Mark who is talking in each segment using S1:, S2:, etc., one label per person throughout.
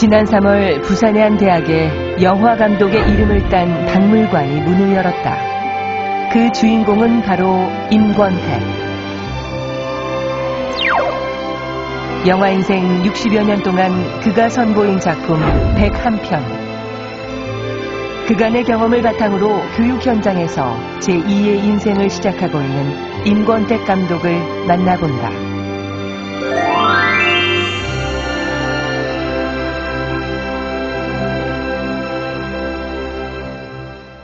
S1: 지난 3월 부산의 한 대학에 영화 감독의 이름을 딴 박물관이 문을 열었다. 그 주인공은 바로 임권택. 영화 인생 60여 년 동안 그가 선보인 작품 101편. 그간의 경험을 바탕으로 교육 현장에서 제2의 인생을 시작하고 있는 임권택 감독을 만나본다.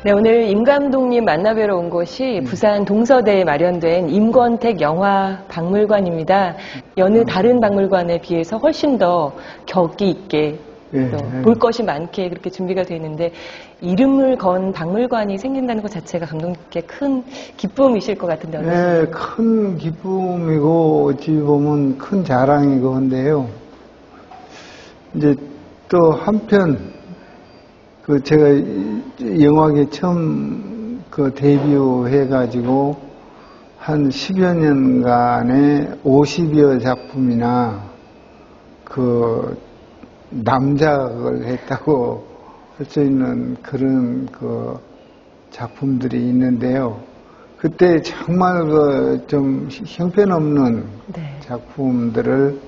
S1: 네, 오늘 임 감독님 만나뵈러 온 곳이 부산 동서대에 마련된 임권택 영화 박물관입니다. 여느 다른 박물관에 비해서 훨씬 더 격이 있게 또 볼 것이 많게 그렇게 준비가 되어 있는데 이름을 건 박물관이 생긴다는 것 자체가 감독님께 큰 기쁨이실 것 같은데
S2: 네, 큰 기쁨이고 어찌 보면 큰 자랑이고 한데요. 이제 또 한편 제가 영화계 처음 데뷔해가지고 한 10여 년간에 50여 작품이나 남작을 했다고 할 수 있는 그런 작품들이 있는데요. 그때 정말 좀 형편없는 작품들을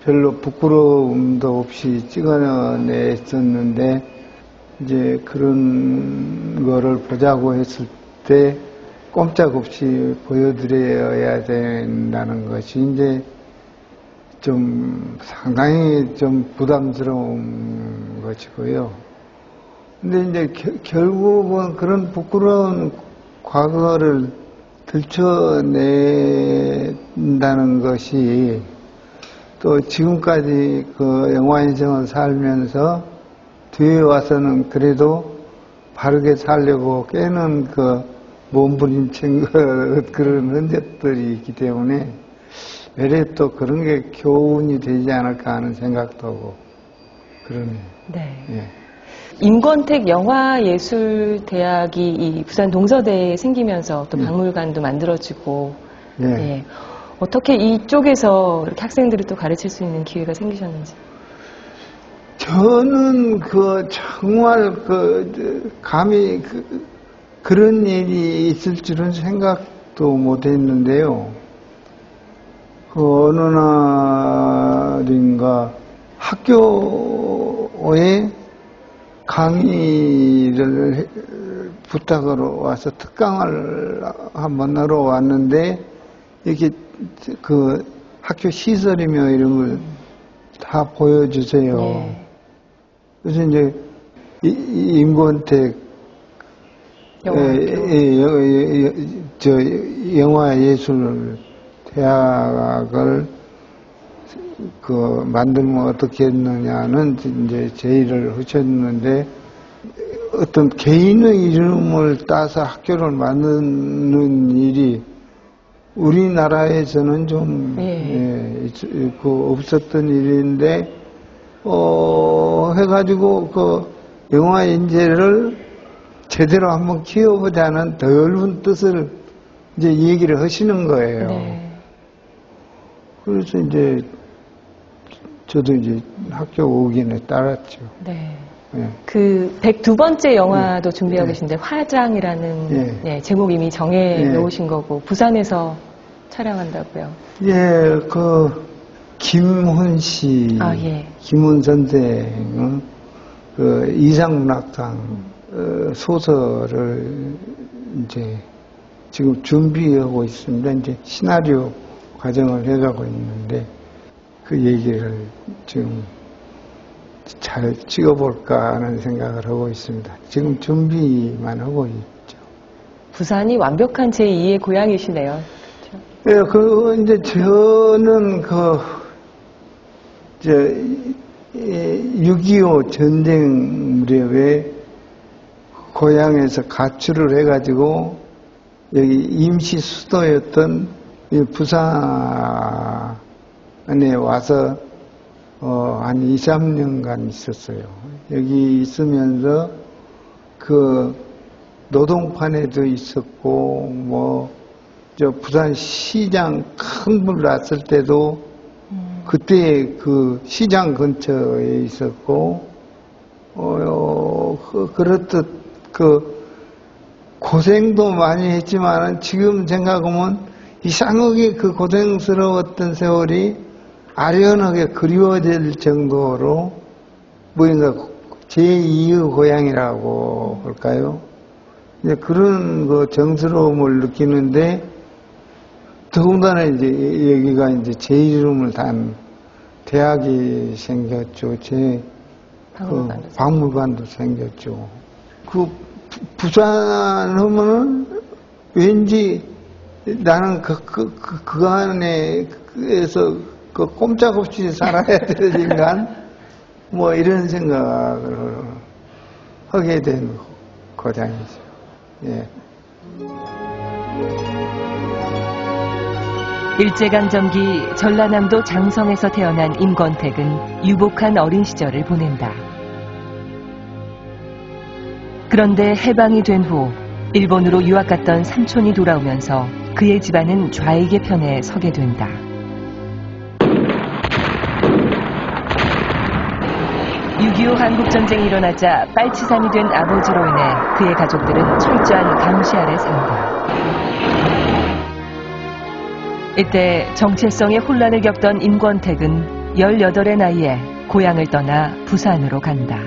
S2: 별로 부끄러움도 없이 찍어냈었는데 이제 그런 거를 보자고 했을 때 꼼짝없이 보여드려야 된다는 것이 이제 좀 상당히 좀 부담스러운 것이고요. 근데 이제 결국은 그런 부끄러운 과거를 들춰낸다는 것이 또 지금까지 영화 인생을 살면서 뒤에 와서는 그래도 바르게 살려고 깨는 몸부림친 그런 흔적들이 있기 때문에 외래 또 그런 게 교훈이 되지 않을까 하는 생각도 하고 그러네요.
S1: 네. 예. 임권택 영화예술대학이 이 부산 동서대에 생기면서 또 박물관도 만들어지고 예. 어떻게 이쪽에서 이렇게 학생들을 또 가르칠 수 있는 기회가 생기셨는지?
S2: 저는 정말 감히 그런 일이 있을 줄은 생각도 못 했는데요. 어느 날인가 학교에 강의를 부탁으로 와서 특강을 한번 하러 왔는데 이렇게 학교 시설이며 이런 걸 다 보여주세요. 네. 그래서 이제 임권택 영화예술대학을 만들면 어떻게 했느냐는 이제 제의를 하셨는데 어떤 개인의 이름을 따서 학교를 만드는 일이 우리나라에서는 좀 없었던 일인데 해가지고 영화 인재를 제대로 한번 키워보자는 더 넓은 뜻을 이제 얘기를 하시는 거예요. 네. 그래서 이제 저도 이제 학교 오기는 따랐죠.
S1: 네. 네. 102번째 영화도 준비하고 계신데 화장이라는 제목 이미 정해 놓으신 거고 부산에서 촬영한다고요.
S2: 예, 김훈 씨, 김훈 선생은 이상문학상 소설을 이제 지금 준비하고 있습니다. 이제 시나리오 과정을 해가고 있는데 그 얘기를 지금 잘 찍어볼까 하는 생각을 하고 있습니다. 지금 준비만 하고 있죠.
S1: 부산이 완벽한 제2의 고향이시네요.
S2: 그렇죠? 예, 이제 저는 6.25 전쟁 무렵에 고향에서 가출을 해가지고 여기 임시 수도였던 부산에 와서 한 2, 3년간 있었어요. 여기 있으면서 노동판에도 있었고 부산 시장 큰 불 났을 때도 그때 그 시장 근처에 있었고, 그렇듯 그 고생도 많이 했지만 지금 생각하면 이상하게 그 고생스러웠던 세월이 아련하게 그리워질 정도로 뭐인가 제2의 고향이라고 볼까요? 이제 그런 그 정스러움을 느끼는데 더군다나 이제 여기가 이제 제 이름을 단 대학이 생겼죠. 제 박물관도 생겼죠. 그 부산 하면은 왠지 나는 그 안에서 그 꼼짝없이 살아야 될 인간 뭐 이런 생각을 하게 된 고장이죠. 예.
S1: 일제강점기 전라남도 장성에서 태어난 임권택은 유복한 어린 시절을 보낸다. 그런데 해방이 된 후 일본으로 유학 갔던 삼촌이 돌아오면서 그의 집안은 좌익의 편에 서게 된다. 6.25 한국전쟁이 일어나자 빨치산이 된 아버지로 인해 그의 가족들은 철저한 감시 아래 산다. 이때 정체성의 혼란을 겪던 임권택은 18의 나이에 고향을 떠나 부산으로 간다.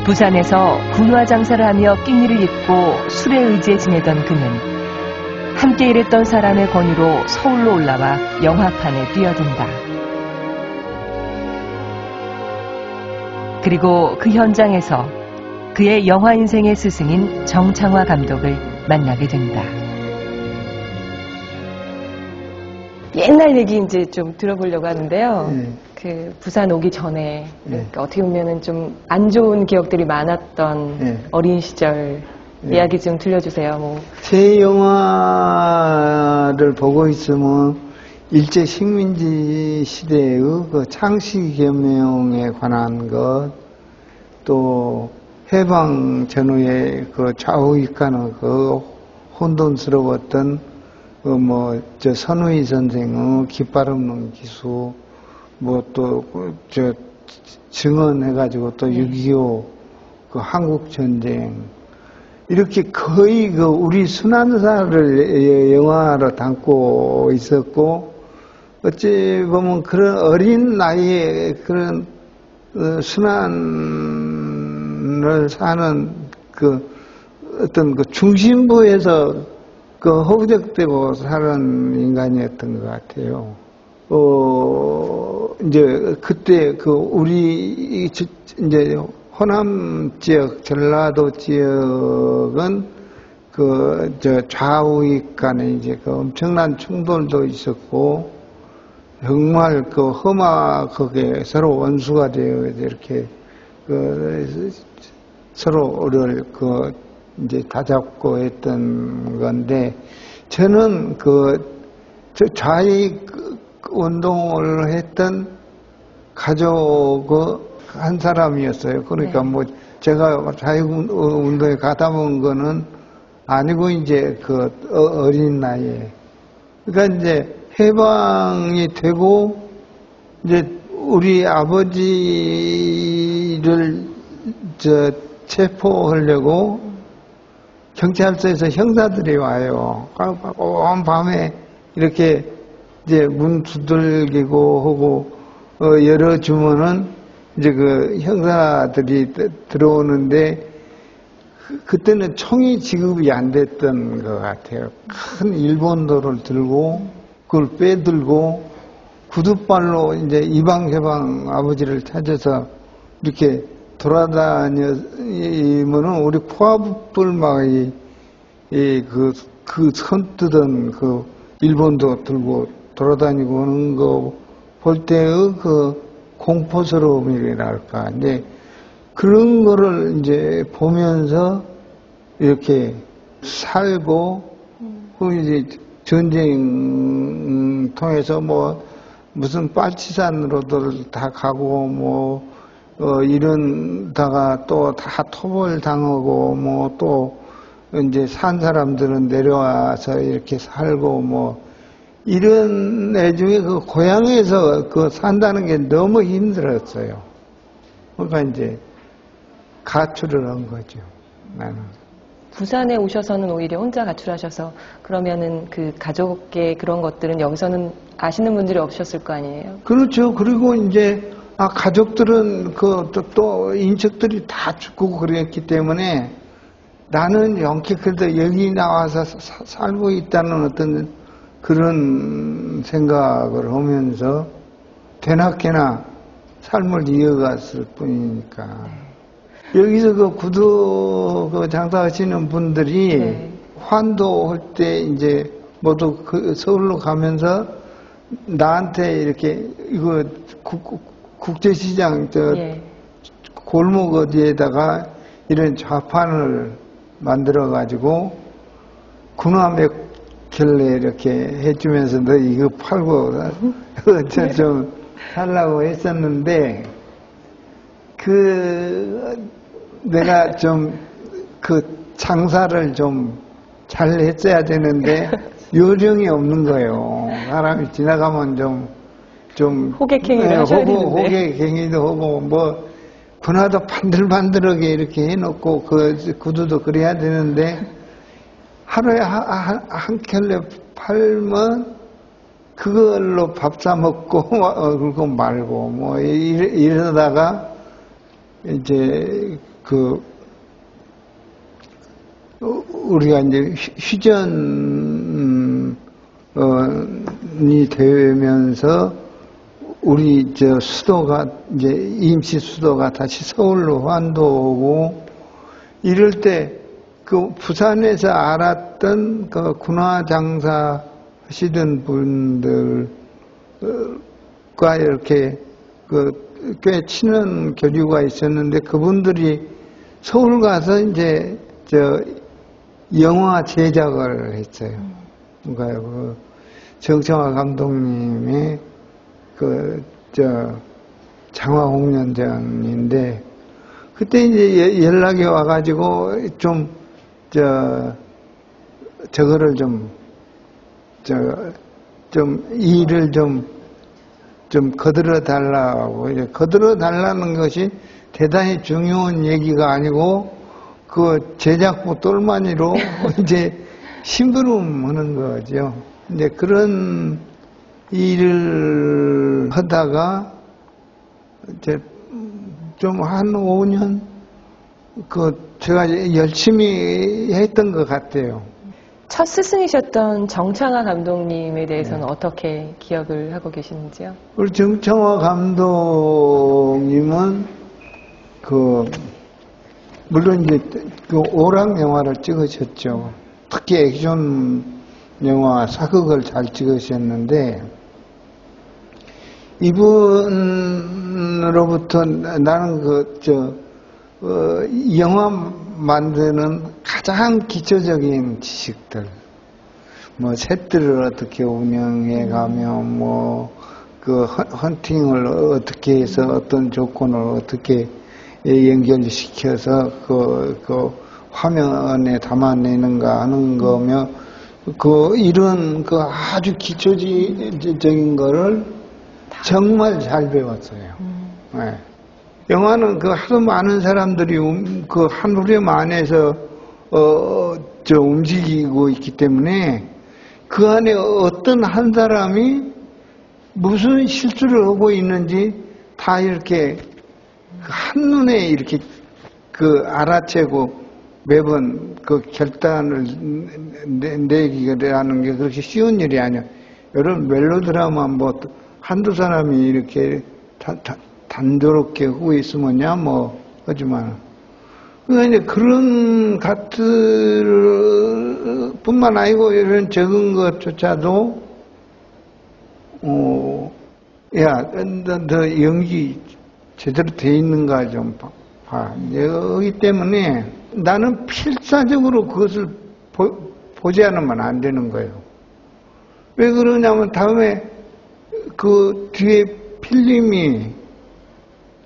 S1: 부산에서 군화 장사를 하며 끼니를 잇고 술에 의지해 지내던 그는 함께 일했던 사람의 권유로 서울로 올라와 영화판에 뛰어든다. 그리고 그 현장에서 그의 영화 인생의 스승인 정창화 감독을 만나게 된다. 옛날 얘기 이제 좀 들어보려고 하는데요. 그 부산 오기 전에 그러니까 어떻게 보면은 좀 안 좋은 기억들이 많았던 어린 시절 이야기 좀 들려주세요. 뭐.
S2: 제 영화를 보고 있으면 일제 식민지 시대의 그 창씨개명에 관한 것, 또 해방 전후에 그 좌우익하는 그 혼돈스러웠던 저 선우희 선생의 깃발 없는 기수, 뭐 또 저 증언해가지고 또 6.25 그 한국 전쟁 이렇게 거의 그 우리 순환사를 영화로 담고 있었고, 어찌 보면 그런 어린 나이에 그런 순환을 사는 그 어떤 그 중심부에서 그 허우적대고 사는 인간이었던 것 같아요. 이제 그때 그 우리 이제 호남 지역, 전라도 지역은 그 저 좌우익 간에 이제 그 엄청난 충돌도 있었고, 정말 그 험악하게 서로 원수가 되어 이렇게 그 서로를 그 이제 다잡고 했던 건데, 저는 그 좌익 운동을 했던 가족 한 사람이었어요. 그러니까 뭐 제가 좌익 운동에 가담한 거는 아니고 이제 그 어린 나이에. 그러니까 이제 해방이 되고 이제 우리 아버지를 체포하려고 경찰서에서 형사들이 와요. 온 밤에 이렇게 이제 문 두들기고 하고 열어주면은 이제 그 형사들이 들어오는데, 그때는 총이 지급이 안 됐던 것 같아요. 큰 일본도를 들고 그걸 빼들고 구두발로 이제 이방해방 아버지를 찾아서 이렇게 돌아다니면은 우리 코앞불막이 그 손뜨던 그 일본도 들고 돌아다니고 하는 거 볼 때의 그 공포스러움이랄까. 이제 그런 거를 이제 보면서 이렇게 살고, 그 이제 전쟁 통해서 뭐 무슨 빨치산으로들 다 가고 뭐 이런다가 또 다 토벌 당하고 뭐 또 이제 산 사람들은 내려와서 이렇게 살고 뭐 이런 애 중에 그 고향에서 그 산다는 게 너무 힘들었어요. 그러니까 이제 가출을 한 거죠, 나는.
S1: 부산에 오셔서는 오히려 혼자 가출하셔서 그러면은 그 가족의 그런 것들은 여기서는 아시는 분들이 없으셨을 거 아니에요?
S2: 그렇죠. 그리고 이제 가족들은 또 인척들이 다 죽고 그랬기 때문에 나는 그래도 여기 나와서 살고 있다는 어떤 그런 생각을 하면서 되나케나 삶을 이어갔을 뿐이니까. 여기서 그 구두 장사하시는 분들이
S1: 네.
S2: 환도할 때 이제 모두 서울로 가면서 나한테 이렇게 이거 국제시장
S1: 예.
S2: 골목 어디에다가 이런 좌판을 만들어 가지고 군화 몇 켤레 이렇게 해주면서 너 이거 팔고 좀 살라고 했었는데 내가 좀 장사를 좀 잘 했어야 되는데 요령이 없는 거예요. 사람이 지나가면 좀
S1: 호객행위를 하셔야 되는데.
S2: 호객행위도 하고 뭐 군화도 반들반들하게 이렇게 해놓고 구두도 그래야 되는데 하루에 한 켤레 팔면 그걸로 밥 사 먹고 그러고 말고 뭐 이러다가 이제 우리가 이제 휴전이 되면서 우리 수도가 이제 임시 수도가 다시 서울로 환도하고 이럴 때 그 부산에서 알았던 그 군화 장사 하시던 분들과 이렇게 꽤 친한 교류가 있었는데 그분들이 서울 가서 이제 영화 제작을 했어요. 그러니까 정청화 감독님의 장화홍련전인데 그때 이제 연락이 와가지고 저거를 일을 거들어 달라고. 거들어 달라는 것이 대단히 중요한 얘기가 아니고, 제작부 똘마니로 이제 심부름 하는 거죠. 이제 그런 일을 하다가, 이제 한 5년, 제가 열심히 했던 것 같아요.
S1: 첫 스승이셨던 정창화 감독님에 대해서는 어떻게 기억을 하고 계시는지요?
S2: 우리 정창화 감독님은 물론 이제 오락 영화를 찍으셨죠. 특히 액션 영화 사극을 잘 찍으셨는데 이분으로부터 나는 영화 만드는 가장 기초적인 지식들, 뭐 셋들을 어떻게 운영해 가면 헌팅을 어떻게 해서 어떤 조건을 어떻게 연결시켜서 화면에 담아내는가 하는 거며 이런 아주 기초적인 거를 정말 잘 배웠어요. 네. 영화는 하도 많은 사람들이 한 후렴 안에서 움직이고 있기 때문에 그 안에 어떤 한 사람이 무슨 실수를 하고 있는지 다 이렇게 한눈에 이렇게 알아채고 매번 결단을 내기라는 게 그렇게 쉬운 일이 아니야. 여러분 멜로드라마 한두 사람이 이렇게 단조롭게 하고 있으면야 하지만 그러니까 이제 그런 것들 뿐만 아니고 이런 적은 것조차도 너 연기 제대로 돼 있는가 좀 봐. 여기 때문에 나는 필사적으로 그것을 보지 않으면 안 되는 거예요. 왜 그러냐면 다음에 뒤에 필름이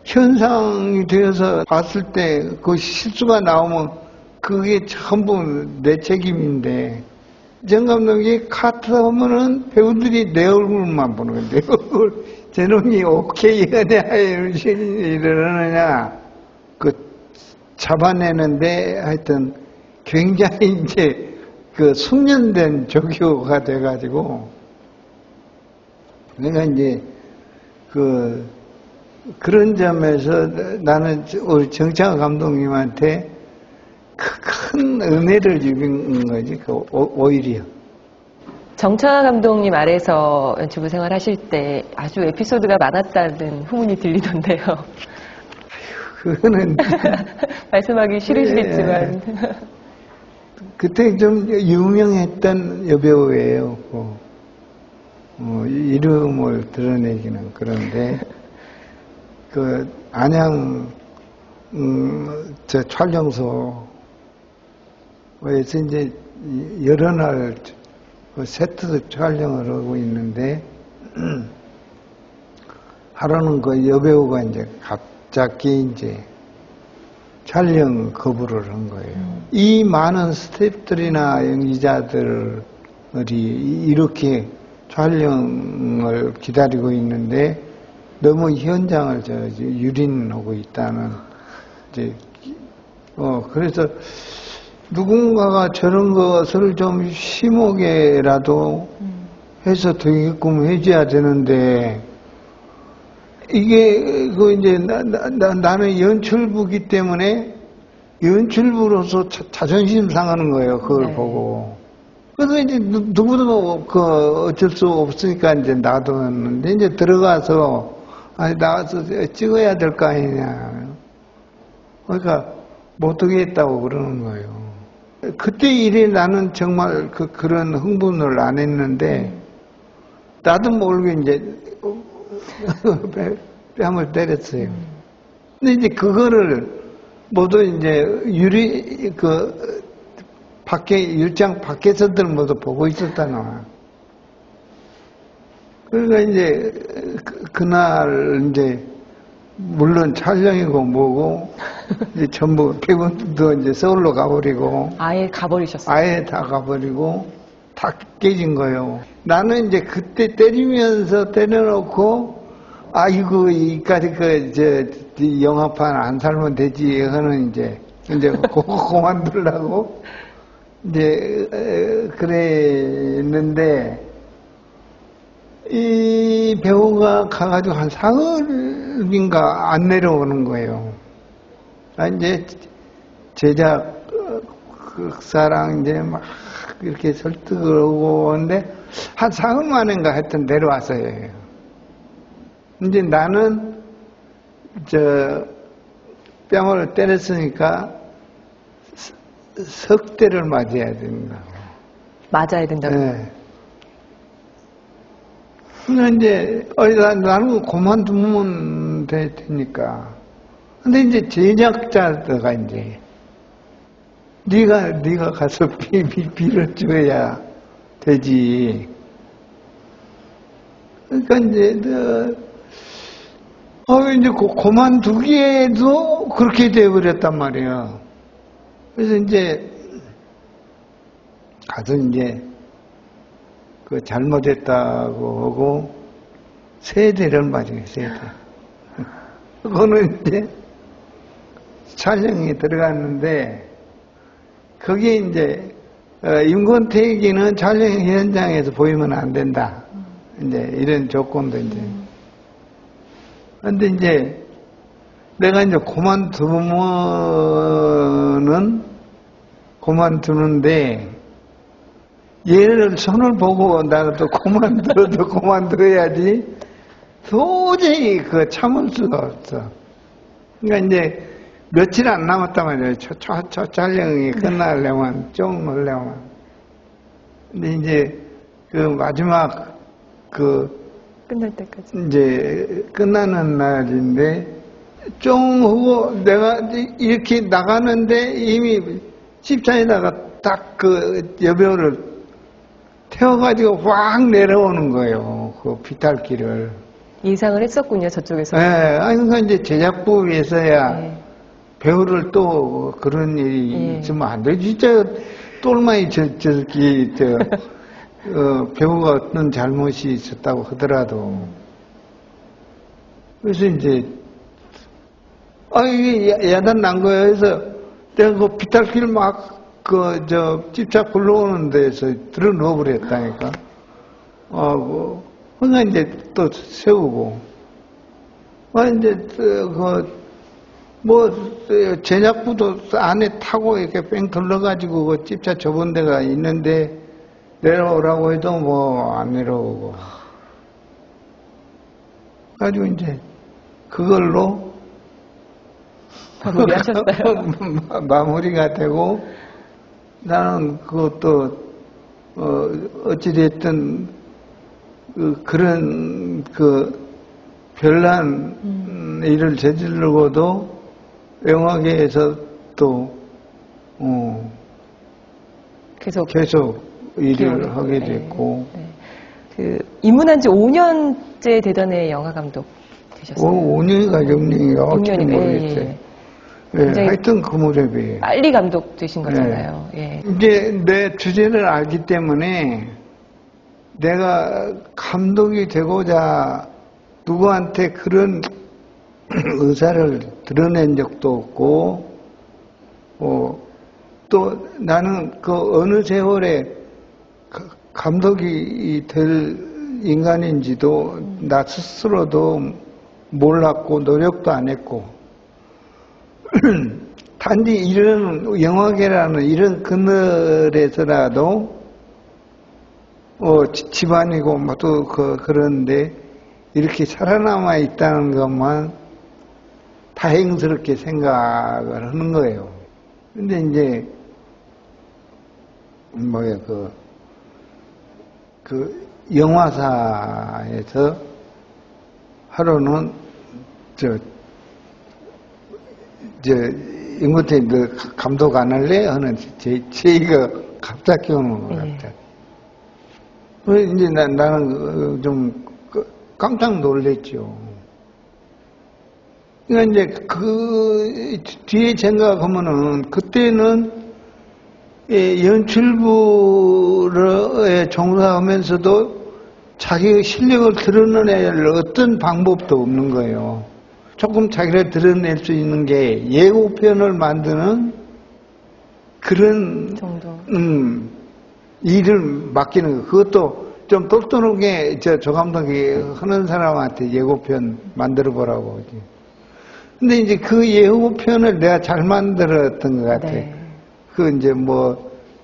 S2: 현상이 되어서 봤을 때 실수가 나오면 그게 전부 내 책임인데 정 감독이 카트 하면은 배우들이 내 얼굴만 보는 거야. 내 얼굴, 저놈이 오케이 하냐, 이러느냐. 그, 잡아내는데 하여튼 굉장히 이제 그 숙련된 조교가 돼가지고, 내가 이제 그런 점에서 나는 우리 정창 감독님한테 큰 은혜를 입은 거지, 오히려.
S1: 정창화 감독님 아래서 연출부 생활하실 때 아주 에피소드가 많았다는 후문이 들리던데요.
S2: 그거는
S1: 말씀하기 싫으시겠지만.
S2: 그때 좀 유명했던 여배우예요. 이름을 드러내기는 그런데 안양 저 촬영소에서 이제 여러 날 세트 촬영을 하고 있는데 하루는 그 여배우가 이제 갑자기 이제 촬영 거부를 한 거예요. 이 많은 스태프들이나 연기자들이 이렇게 촬영을 기다리고 있는데 너무 현장을 유린하고 있다는 이제 그래서 누군가가 저런 것을 좀 심하게라도 해서 되게끔 해줘야 되는데 이게 이제 나는 연출부기 때문에 연출부로서 자존심 상하는 거예요. 그걸
S1: 네.
S2: 보고. 그래서 이제 누구도 어쩔 수 없으니까 이제 놔뒀는데 이제 들어가서 나와서 찍어야 될 거 아니냐. 그러니까 못 하겠다고 그러는 거예요. 그때 일에 나는 정말 그런 흥분을 안 했는데 나도 모르게 이제 뺨을 때렸어요. 근데 이제 그거를 모두 이제 율장 밖에서들 모두 보고 있었다나. 그러니까 이제 그날 이제 물론 촬영이고 뭐고 이제 전부 배우들도 이제 서울로 가버리고
S1: 아예 가버리셨어요.
S2: 아예 다 가버리고 다 깨진 거예요. 나는 이제 그때 때리면서 때려놓고 아이고 이까지 영화판 안 살면 되지 하는 이제 그만두려고 이제 그랬는데 이 배우가 가가지고 한 사흘인가 안 내려오는 거예요. 이제 제작사랑 이제 막 이렇게 설득을 하고 오는데 한 사흘 만인가 하여튼 내려왔어요. 이제 나는 뺨을 때렸으니까 석 대를 맞아야 된다고.
S1: 맞아야 된다고.
S2: 네. 근데 이제 나는 그만두면 되니까. 근데 이제 제작자가 이제 네가 가서 빌어줘야 되지. 그러니까 이제 이제 그만두기에도 그렇게 돼버렸단 말이야. 그래서 이제 가서 이제 잘못했다고 하고 세대를 맞은 세대. 그거는 이제 촬영이 들어갔는데 거기에 이제 임권택이는 촬영 현장에서 보이면 안 된다. 이제 이런 조건도 이제. 근데 이제 내가 이제 그만두는데 얘를 손을 보고 나는 또 그만둬야지 도저히 참을 수가 없어. 그러니까 이제 며칠 안 남았단 말이에요. 저 촬영이 끝나려면, 좀 하려면. 근데 이제 마지막
S1: 끝날 때까지.
S2: 이제 끝나는 날인데 쫑 하고 내가 이렇게 나가는데 이미 십자에다가 딱 여배우를 태워가지고 확 내려오는 거예요. 비탈길을.
S1: 예상을 했었군요, 저쪽에서.
S2: 네, 그러니까 이제 제작부에서야
S1: 네.
S2: 배우를 또 그런 일이
S1: 네.
S2: 있으면 안 돼. 진짜 똘마이 배우가 어떤 잘못이 있었다고 하더라도. 그래서 이제, 이게 야단 난 거야. 그래서 내가 그 비탈길 집착 굴러오는 데서 들어 넣어버렸다니까. 그러니까 이제 또 세우고. 이제, 제작부도 안에 타고 이렇게 뺑 둘러가지고 그 집차 좁은 데가 있는데 내려오라고 해도 안 내려오고. 가지고 이제 그걸로
S1: 마무리하셨어요.
S2: 마무리가 되고 나는 그것도 어찌됐든 그런 별난 일을 저지르고도 영화계에서 또 계속 일을 하게 됐고.
S1: 네. 입문한 지 5년째 되던의 영화 감독 되셨어요.
S2: 5년인가 6년인가
S1: 6년이
S2: 모르겠어요. 하여튼 그 무렵에
S1: 빨리 감독 되신 거잖아요.
S2: 이제 내 주제를 알기 때문에 내가 감독이 되고자 누구한테 그런 의사를 드러낸 적도 없고, 또 나는 그 어느 세월에 감독이 될 인간인지도 나 스스로도 몰랐고 노력도 안 했고 단지 이런 영화계라는 이런 그늘에서라도 집안이고 또 그런데 이렇게 살아남아 있다는 것만 다행스럽게 생각을 하는 거예요. 근데 이제 영화사에서 하루는 임금태 너 감독 안 할래? 하는 제의가 갑자기 오는 것 같아. 이제 나는 좀 깜짝 놀랬죠. 그러니까 이제 그 뒤에 생각하면은 그때는 연출부에 종사하면서도 자기의 실력을 드러낼 어떤 방법도 없는 거예요. 조금 자기를 드러낼 수 있는 게 예고편을 만드는 그런
S1: 정도.
S2: 일을 맡기는 거. 그것도 좀 똑똑하게 저 감독이 하는 사람한테 예고편 만들어 보라고. 근데 이제 그 예고편을 내가 잘 만들었던 것 같아.
S1: 네.
S2: 그 이제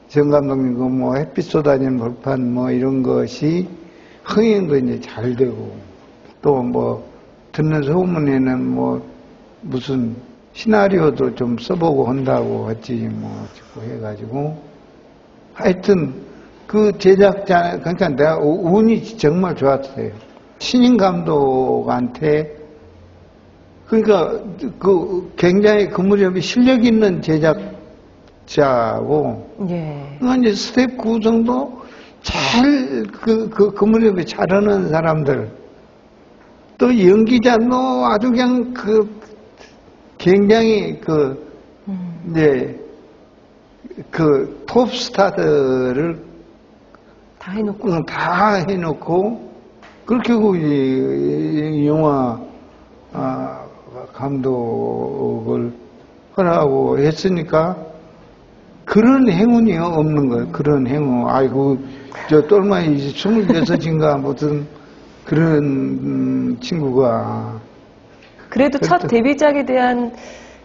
S2: 정 감독님 햇빛 쏟아지는 벌판 이런 것이 흥행도 이제 잘 되고, 또 듣는 소문에는 무슨 시나리오도 좀 써보고 한다고 했지 자꾸 해가지고. 하여튼 그 제작자, 그러니까 내가 운이 정말 좋았어요. 신인 감독한테, 그러니까 굉장히 그 무렵에 실력 있는 제작자고, 그러니까 이제 스텝 구성도 그 무렵에 잘하는 사람들, 또 연기자도 아주 그냥 굉장히 이제 톱스타들을
S1: 다 해놓고
S2: 그렇게 영화 감독을 하라고 했으니까 그런 행운이 없는 거예요. 그런 행운. 아이고 똘마이 26인가 무슨 그런 친구가.
S1: 그래도 첫 데뷔작에 대한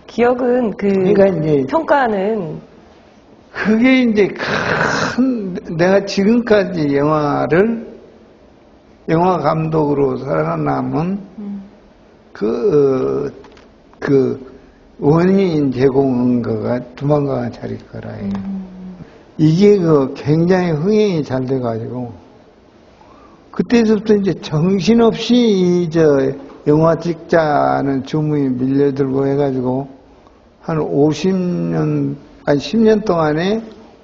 S1: 기억은
S2: 그러니까 이제
S1: 평가는
S2: 그게 이제 내가 지금까지 영화 감독으로 살아남은 원인 제공한 거가 두만강한 자리 거라요. 이게 굉장히 흥행이 잘 돼가지고 그때부터 이제 정신없이 영화 찍자는 주문이 밀려들고 해가지고 한 10년 동안에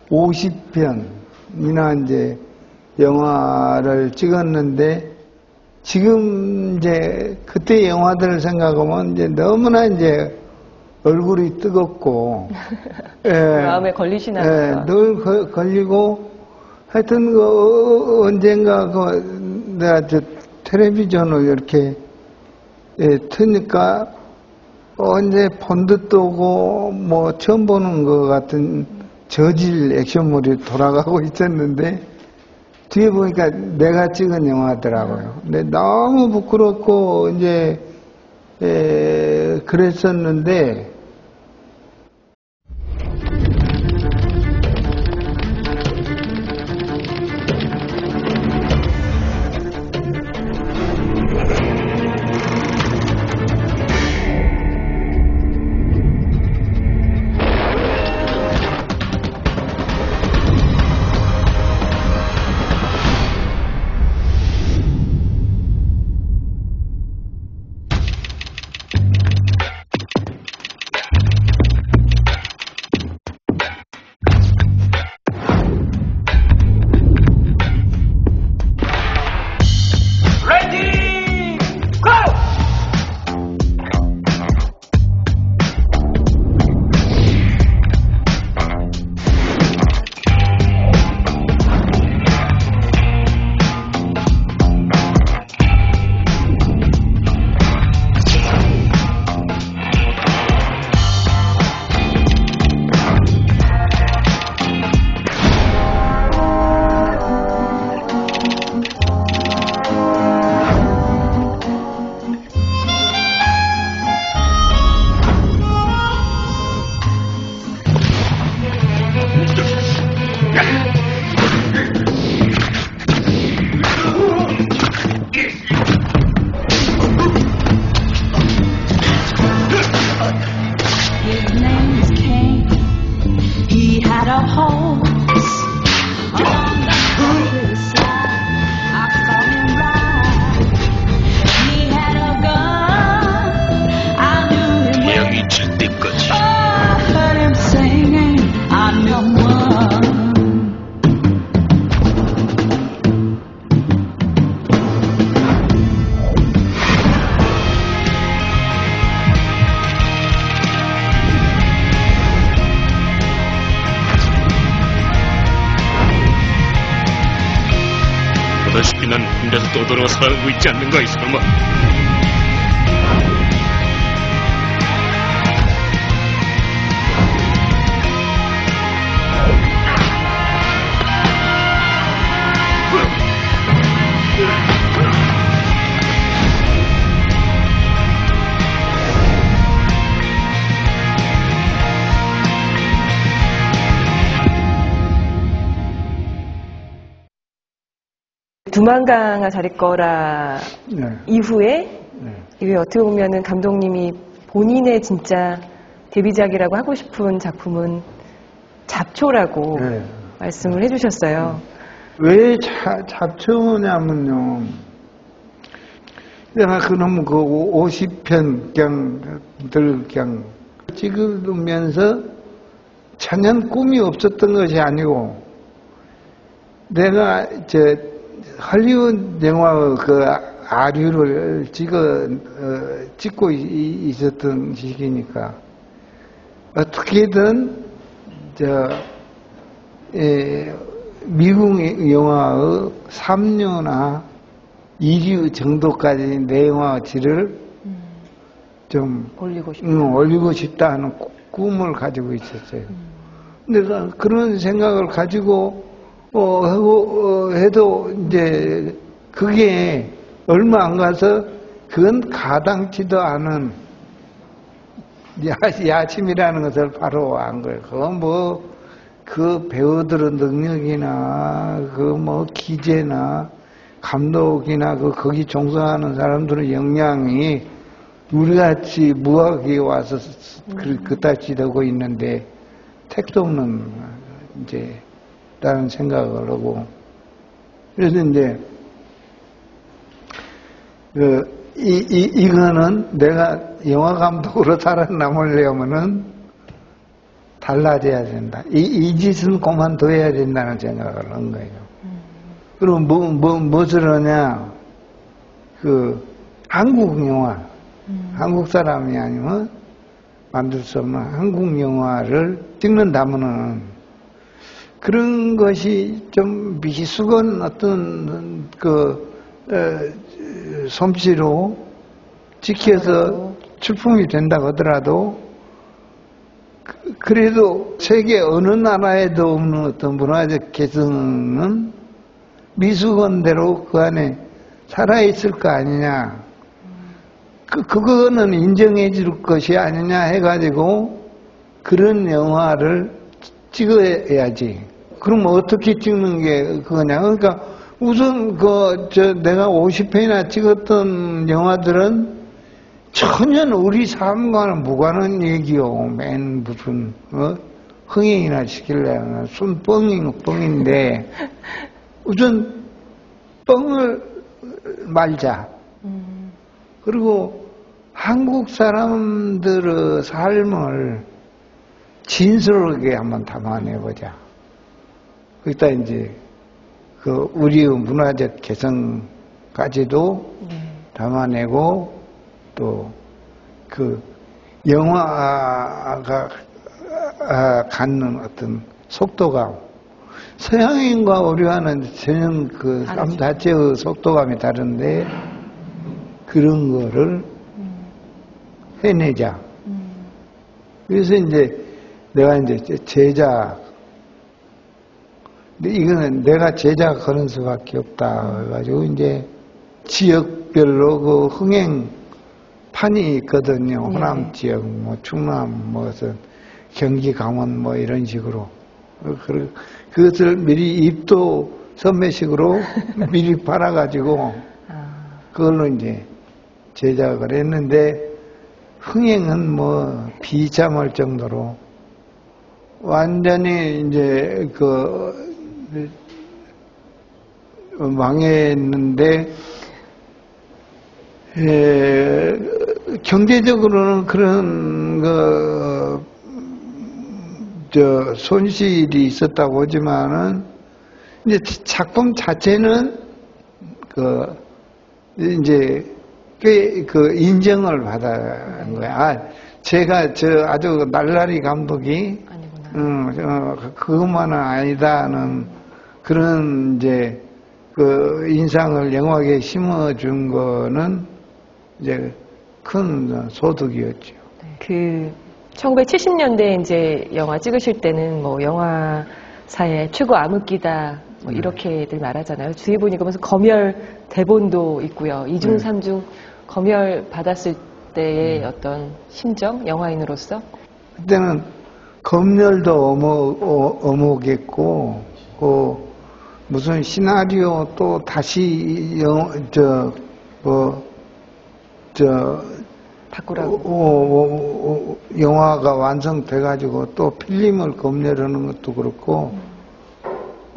S2: 50편이나 이제 영화를 찍었는데 지금 이제 그때 영화들을 생각하면 이제 너무나 이제 얼굴이 뜨겁고, 예,
S1: 마음에 걸리시나
S2: 예,
S1: 봐요.
S2: 늘 걸리고, 하여튼, 언젠가, 내가 텔레비전을 이렇게, 예, 트니까, 언제 본 듯도 오고, 뭐, 처음 보는 것 같은 저질 액션물이 돌아가고 있었는데, 뒤에 보니까 내가 찍은 영화더라고요. 근데 너무 부끄럽고, 이제, 그랬었는데,
S3: 보다시피 난 혼자서 떠돌아 살고 있지 않는가, 이 사람아.
S1: 두만강아 자리 거라
S2: 네.
S1: 이후에
S2: 네.
S1: 이게 어떻게 보면은 감독님이 본인의 진짜 데뷔작이라고 하고 싶은 작품은 잡초라고
S2: 네.
S1: 말씀을 해주셨어요.
S2: 왜 잡초냐면요. 내가 그놈 그 50편 그냥 찍으면서 전혀 꿈이 없었던 것이 아니고 내가 할리우드 영화 그 아류를 찍고 있었던 시기니까 어떻게든 미국 영화의 3류나 2류 정도까지 내 영화 질을 좀 올리고 싶다 하는 꿈을 가지고 있었어요. 내가 그런 생각을 가지고 해도 이제 그게 얼마 안 가서 그건 가당치도 않은 야심이라는 것을 바로 안 거예요. 그건 그 배우들의 능력이나 기재나 감독이나 거기 종사하는 사람들의 역량이 우리같이 무학에 와서 그따지 되고 있는데 택도 없는 라는 생각을 하고 그래서 이제 이거는 내가 영화 감독으로 살아남으려면은 달라져야 된다. 이 짓은 그만둬야 된다는 생각을 한 거예요. 그럼 무엇을 하냐? 한국 영화, 한국 사람이 아니면 만들 수 없는 한국 영화를 찍는다면은 그런 것이 좀 미숙한 어떤 솜씨로 지켜서 출품이 된다고 하더라도 그래도 세계 어느 나라에도 없는 어떤 문화적 개성은 미숙한대로 그 안에 살아있을 거 아니냐. 그거는 인정해 줄 것이 아니냐 해가지고 그런 영화를 찍어야지. 그럼 어떻게 찍는 게 그거냐. 그러니까 우선 내가 50편이나 찍었던 영화들은 전혀 우리 삶과는 무관한 얘기요. 맨 무슨, 흥행이나 시킬래. 순 뻥인데, 우선 뻥을 말자. 그리고 한국 사람들의 삶을 진솔하게 한번 담아내보자. 그기다 이제 우리의 문화적 개성까지도 담아내고 또 영화가 갖는 어떤 속도감, 서양인과 우리와는 전혀 삶 자체의 속도감이 다른데 그런 거를 해내자. 그래서 이제 내가 이제 제작, 근데 이거는 내가 제작하는 수밖에 없다. 그래가지고 이제 지역별로 그 흥행판이 있거든요. 호남 지역, 뭐 충남, 경기, 강원 이런 식으로. 그것을 미리 입도 선매식으로 미리 팔아가지고 그걸로 이제 제작을 했는데 흥행은 비참할 정도로 완전히 이제 망했는데 경제적으로는 그런 손실이 있었다고 하지만은 이제 작품 자체는 이제 꽤 인정을 받은 거야. 제가 아주 날라리 감독이 그것만은 아니다는 그런 이제 인상을 영화계에 심어준 거는 이제 큰 소득이었죠.
S1: 1970년대 이제 영화 찍으실 때는 영화사의 최고 암흑기다 이렇게들 말하잖아요. 주위에 보니까 무슨 검열 대본도 있고요. 2중, 3중 검열 받았을 때의 어떤 심정, 영화인으로서?
S2: 그때는 검열도 어묵했고, 무슨 시나리오 또 다시
S1: 바꾸라고.
S2: 영화가 완성돼가지고 또 필름을 검열하는 것도 그렇고,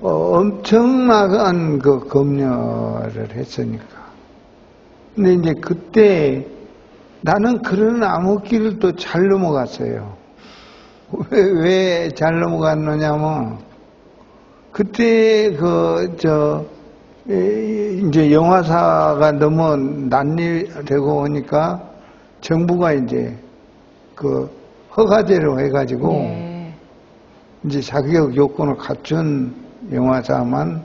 S2: 엄청나게 검열을 했으니까. 근데 이제 그때 나는 그런 암흑기를 또 잘 넘어갔어요. 왜 잘 넘어갔느냐면, 그때 이제 영화사가 너무 난리되고 오니까 정부가 이제 허가제로 해가지고 이제 자격 요건을 갖춘 영화사만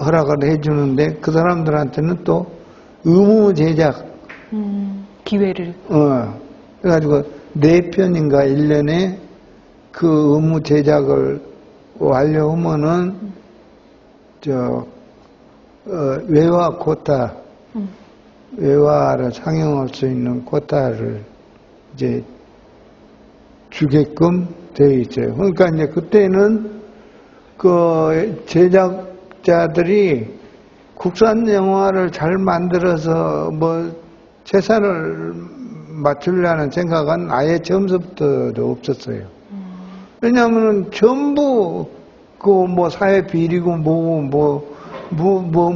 S2: 허락을 해주는데 그 사람들한테는 또 의무 제작
S1: 기회를
S2: 그래가지고 4편인가 1년에 그 의무 제작을 완료하면은 외화 코타 외화를 상영할 수 있는 코타를 이제 주게끔 되어 있어요. 그러니까 이제 그때는 제작자들이 국산 영화를 잘 만들어서 재산을 맞추려는 생각은 아예 처음부터도 없었어요. 왜냐하면 전부 사회 비리고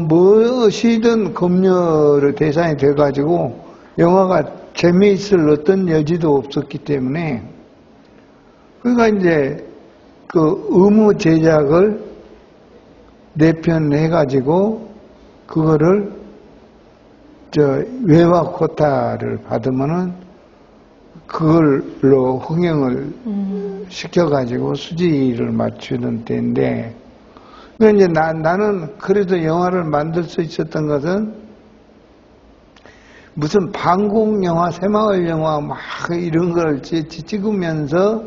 S2: 무엇이든 검열의 대상이 돼가지고 영화가 재미있을 어떤 여지도 없었기 때문에 그러니까 이제 의무 제작을 4편 해가지고 그거를 외화 코타를 받으면은 그걸로 흥행을 시켜가지고 수지를 맞추는 때인데, 이제 나는 그래도 영화를 만들 수 있었던 것은 무슨 방공 영화, 새마을 영화 막 이런 걸 찍으면서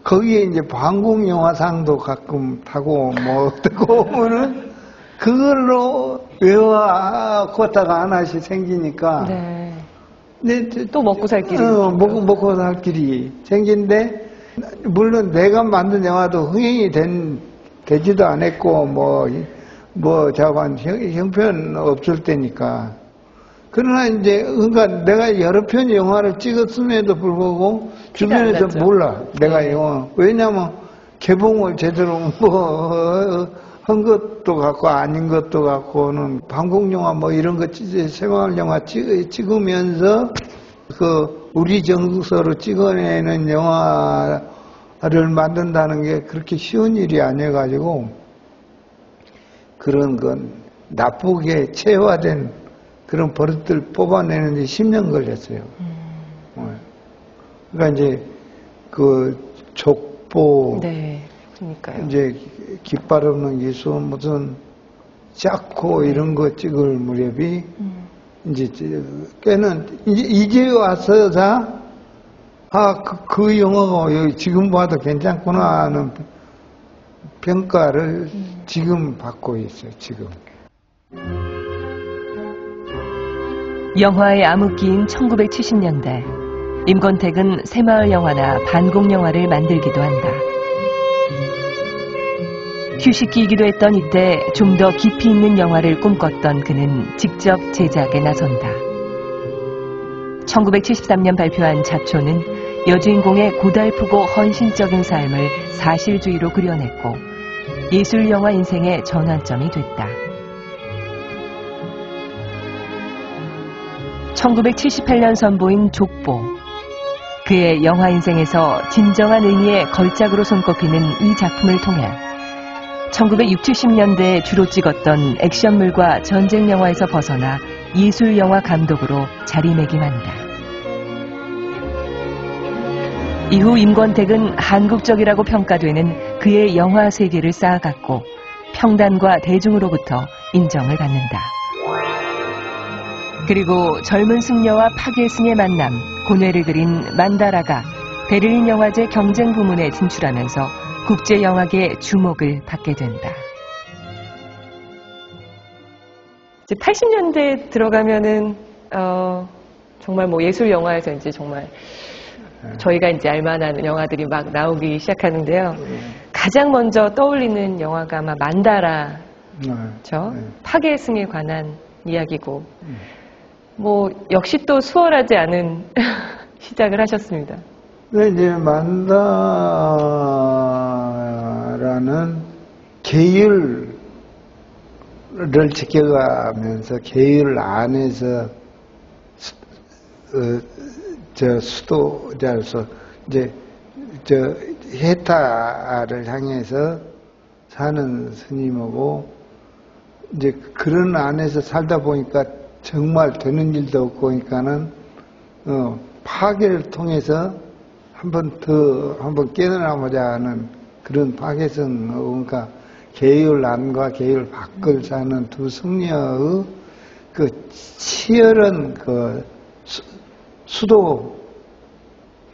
S2: 거기에 이제 방공 영화상도 가끔 타고 뭐 어떻고 보면은 그걸로 외화코타가 하나씩 생기니까.
S1: 네.
S2: 근데
S1: 또 먹고 살 길이.
S2: 먹고 살 길이 생긴데, 물론 내가 만든 영화도 흥행이 되지도 않았고, 자관 형편 없을 때니까. 그러나 이제, 그러니까 내가 여러 편 영화를 찍었음에도 불구하고, 주변에서 몰라. 내가 영화. 왜냐면, 개봉을 제대로 한 것도 같고, 아닌 것도 같고는, 방공영화 이런 거, 새마을 영화 찍으면서, 우리 정서로 찍어내는 영화를 만든다는 게 그렇게 쉬운 일이 아니어가지고, 그런 건 나쁘게 체화된 그런 버릇들 뽑아내는데 10년 걸렸어요. 그러니까 이제, 족보.
S1: 네, 그러니까요.
S2: 이제 깃발 없는 기수, 무슨, 짝코 이런 거 찍을 무렵이, 이제 꽤는 이제 와서 그 영화가 여기 지금 봐도 괜찮구나 하는 평가를 지금 받고 있어요. 지금.
S1: 영화의 암흑기인 1970년대 임권택은 새마을 영화나 반공 영화를 만들기도 한다. 휴식기이기도 했던 이때 좀 더 깊이 있는 영화를 꿈꿨던 그는 직접 제작에 나선다. 1973년 발표한 잡초는 여주인공의 고달프고 헌신적인 삶을 사실주의로 그려냈고 예술영화 인생의 전환점이 됐다. 1978년 선보인 족보. 그의 영화 인생에서 진정한 의미의 걸작으로 손꼽히는 이 작품을 통해 1960, 70년대에 주로 찍었던 액션물과 전쟁 영화에서 벗어나 예술 영화 감독으로 자리매김한다. 이후 임권택은 한국적이라고 평가되는 그의 영화 세계를 쌓아갔고 평단과 대중으로부터 인정을 받는다. 그리고 젊은 승려와 파괴승의 만남, 고뇌를 그린 만다라가 베를린 영화제 경쟁 부문에 진출하면서 국제영화계의 주목을 받게 된다. 이제 80년대 들어가면은 정말 예술 영화에서 이제 정말 저희가 이제 알만한 영화들이 막 나오기 시작하는데요. 가장 먼저 떠올리는 영화가 아마 만다라죠. 파괴승에 관한 이야기고, 역시 또 수월하지 않은 시작을 하셨습니다.
S2: 네, 이제 만다라는 계율을 지켜가면서 계율 안에서 수도자로서 이제 해타를 향해서 사는 스님이고, 이제 그런 안에서 살다 보니까 정말 되는 일도 없고 그러니까는 파괴를 통해서 한번 깨어나보자 하는 그런 파괴성, 그러니까 계율 안과 계율 밖을 사는 두 승려의 치열한 수도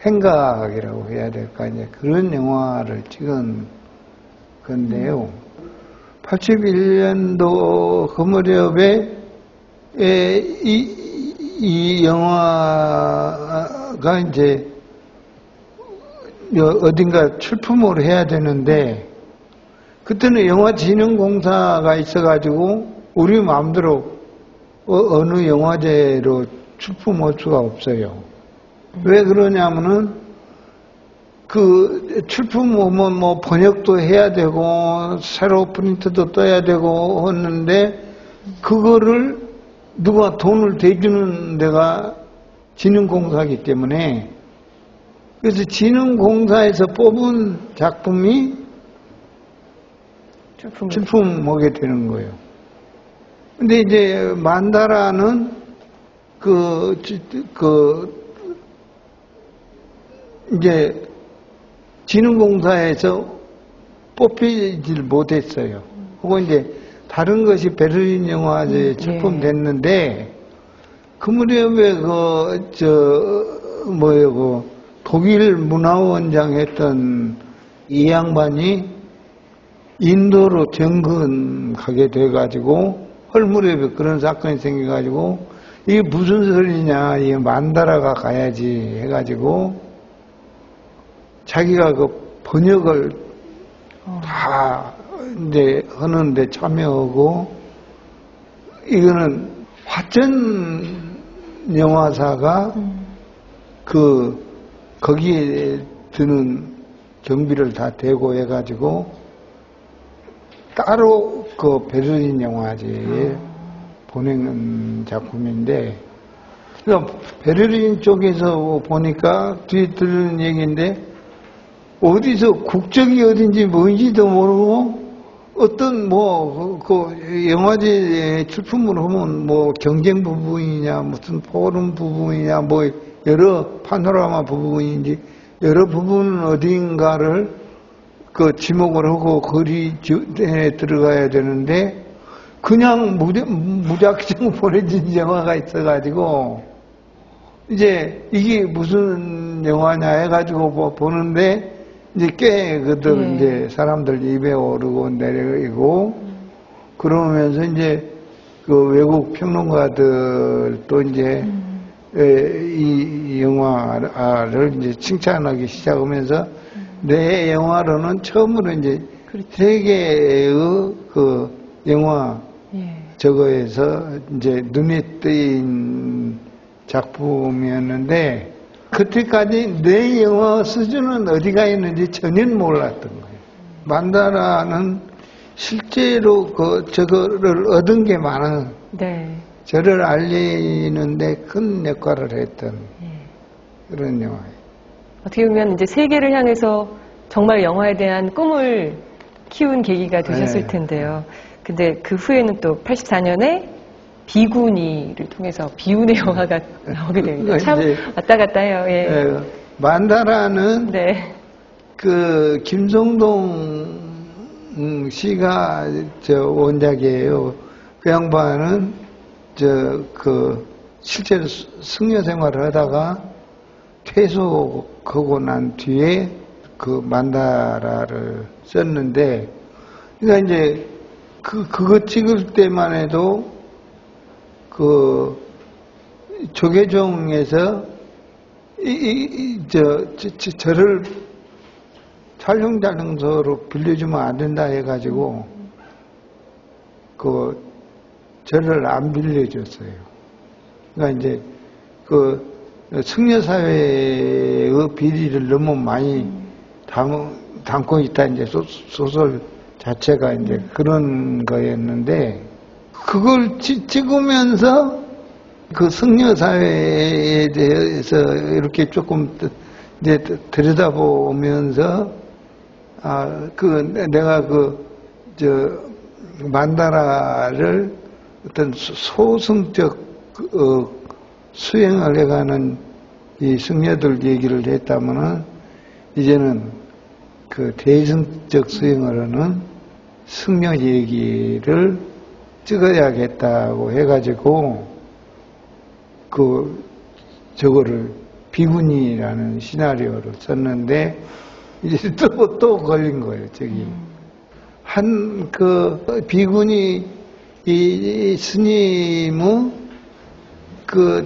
S2: 행각이라고 해야 될까, 이제 그런 영화를 찍은 건데요. 81년도 그 무렵에 이 영화가 이제 어딘가 출품을 해야 되는데, 그때는 영화진흥공사가 있어가지고 우리 마음대로 어느 영화제로 출품할 수가 없어요. 왜 그러냐면은 출품하면 번역도 해야 되고 새로 프린트도 떠야 되고 했는데, 그거를 누가 돈을 대주는 데가 진흥공사이기 때문에, 그래서 진흥공사에서 뽑은 작품이 출품하게 되는 거예요. 근데 이제 만다라는 이제 진흥공사에서 뽑히질 못했어요. 혹은 이제 다른 것이 베를린 영화제에 출품됐는데 그 무렵에 독일 문화원장 했던 이 양반이 인도로 정근 가게 돼가지고 헐무렵에 그런 사건이 생겨가지고 이게 무슨 소리냐, 이게 만다라가 가야지 해가지고 자기가 그 번역을 다 이제 하는데 참여하고, 이거는 화천 영화사가 거기에 드는 경비를 다 대고 해가지고 따로 그 베를린 영화제에 보내는 작품인데, 그러니까 베를린 쪽에서 보니까 뒤에 들은 얘기인데 어디서 국적이 어딘지 뭔지도 모르고 어떤 그 영화제 출품을 하면 경쟁 부분이냐 무슨 포럼 부분이냐 여러 파노라마 부분인지 여러 부분 어딘가를 그 지목을 하고 거리에 들어가야 되는데 그냥 무작정 보내진 영화가 있어가지고 이제 이게 무슨 영화냐 해가지고 보는데 이제 꽤 그들 이제 사람들 입에 오르고 내리고 그러면서 이제 그 외국 평론가들도 이제 이 영화를 이제 칭찬하기 시작하면서 내 영화로는 처음으로 이제 세계의 그 영화 저거에서 이제 눈에 띄인 작품이었는데 그때까지 내 영어 수준은 어디가 있는지 전혀 몰랐던 거예요. 만다라는 실제로 저거를 얻은 게 많은 저를 알리는데 큰 역할을 했던 그런 영화예요.
S1: 어떻게 보면 이제 세계를 향해서 정말 영화에 대한 꿈을 키운 계기가 되셨을 텐데요. 근데 그 후에는 또 84년에 비구니를 통해서 비운의 영화가 나오게 됩니다. 참 왔다 갔다 해요.
S2: 만다라는 그 김성동 씨가 원작이에요. 그 양반은 실제로 승려 생활을 하다가 퇴소하고 난 뒤에 그 만다라를 썼는데, 그러니까 이제 그거 찍을 때만 해도 그 조계종에서 저를 촬영 장소로 빌려주면 안 된다 해가지고 저를 안 빌려줬어요. 그러니까 이제 그 승려사회의 비리를 너무 많이 담고 있다, 이제 소설 자체가 이제 그런 거였는데, 그걸 찍으면서 그 승려사회에 대해서 이렇게 조금 이제 들여다보면서, 내가 만다라를 어떤 소승적 수행을 해가는 이 승려들 얘기를 했다면은, 이제는 그 대승적 수행을 하는 승려 얘기를 찍어야겠다고 해가지고 저거를 비구니라는 시나리오를 썼는데, 이제 또 걸린 거예요. 저기 비구니 이 스님은 큰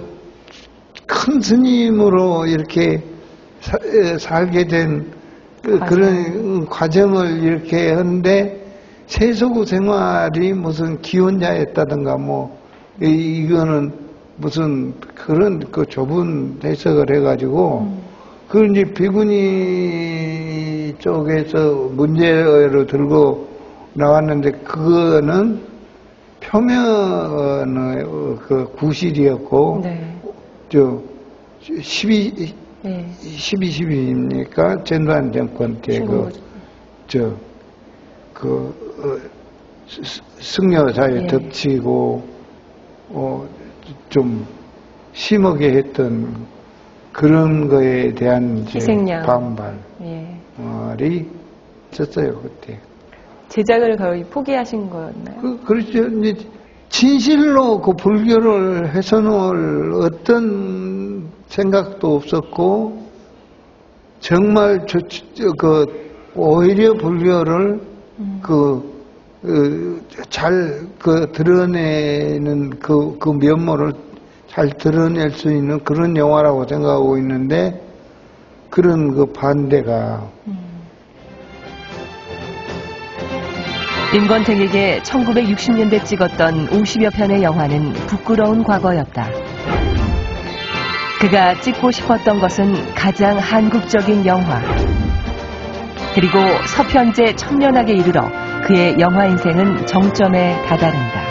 S2: 스님으로 이렇게 살게 된 그런 과정을 이렇게 하는데, 세속의 생활이 무슨 기혼자였다든가 이거는 무슨 그런 좁은 해석을 해가지고 그걸 이제 비구니 쪽에서 문제로 들고 나왔는데, 그거는 표면의 구실이었고 12.12입니까? 전두환 정권 때 승려사회 덮치고 좀 심하게 했던 그런 거에 대한 이제
S1: 희생양.
S2: 반발이
S1: 예.
S2: 있었어요 그때.
S1: 제작을 거의 포기하신 거였나요?
S2: 그렇죠. 이제 진실로 그 불교를 훼손할 어떤 생각도 없었고, 정말 오히려 불교를 잘 드러내는 그 면모를 잘 드러낼 수 있는 그런 영화라고 생각하고 있는데, 그런 그 반대가.
S4: 임권택에게 1960년대 찍었던 50여 편의 영화는 부끄러운 과거였다. 그가 찍고 싶었던 것은 가장 한국적인 영화. 그리고 서편제 청년학에 이르러 그의 영화 인생은 정점에 다다른다.